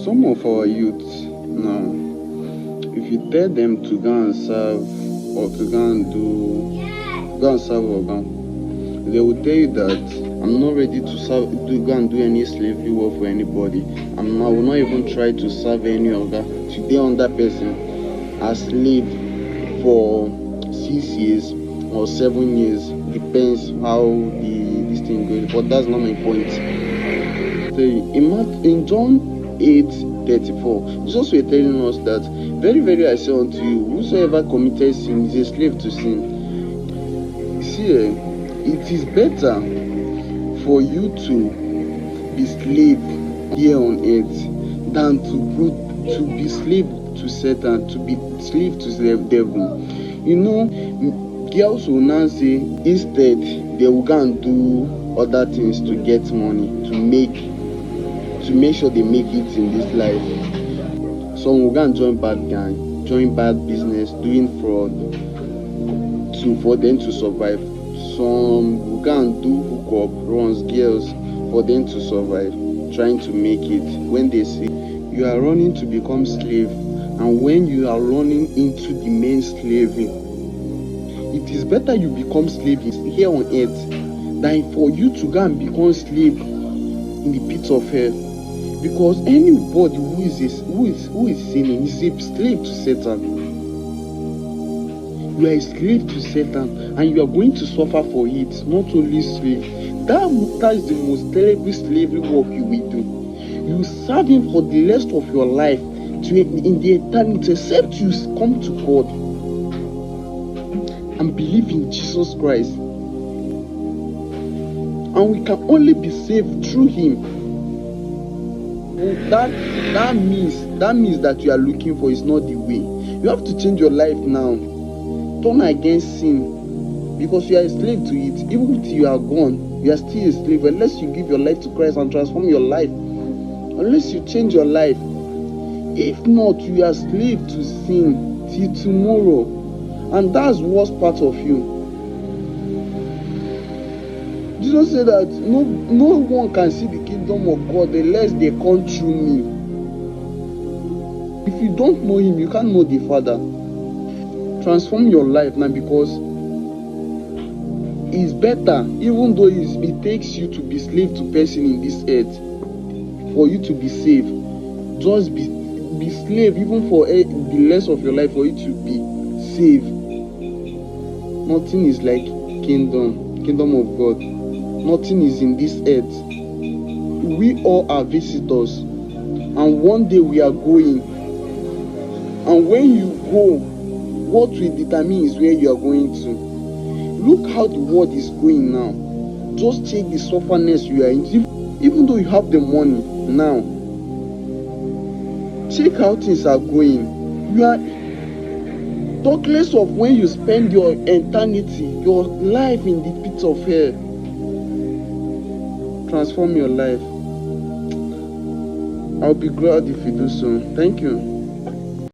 Some of our youth now, if you tell them to go and serve or to go and serve Oga, they will tell you that I'm not ready to go and do any slavery work for anybody. I will not even try to serve any Oga. Today on that person as slave for 6 years or 7 years, depends how this thing goes. But that's not my point. So in John 8:34, Jesus were telling us that very, very I say unto you, whosoever committed sin is a slave to sin. See, it is better for you to be slave here on earth than to be slave to Satan, to be slave to the devil. Girls will now say instead they will go and do other things to get money, to make sure they make it in this life. Some will go and join bad gang, join bad business, doing fraud for them to survive. Some will go and do hookup runs, girls, for them to survive, trying to make it. When they see you are running to become slave, and when you are running into the main slavery, it is better you become slave here on earth than for you to go and become slave in the pit of hell. Because anybody who is sinning is a slave to Satan. You are a slave to Satan, and you are going to suffer for it. Not only slave. That is the most terrible slavery work you will do. You serve him for the rest of your life in the eternity, except you come to God and believe in Jesus Christ. And we can only be saved through him. That means that you are looking for is not the way. You have to change your life now. Turn against sin, because you are a slave to it. Even if you are gone, you are still a slave unless you give your life to Christ and transform your life. Unless you change your life. If not, you are slave to sin till tomorrow. And that's the worst part of you. Jesus said that no one can see the kingdom of God unless they come through me. If you don't know him, you can't know the Father. Transform your life now, because it's better, even though it takes you to be slave to person in this earth, for you to be saved. Just be slave even for the rest of your life, for you to be saved. Nothing is like kingdom of God. Nothing is in this earth. We all are visitors, and one day we are going. And when you go, what will determine is where you are going to. Look how the world is going now. Just check the sufferness you are in. Even though you have the money now, check how things are going. You are talk less of when you spend your eternity, your life in the pit of hell. Transform your life. I'll be glad if you do so. Thank you.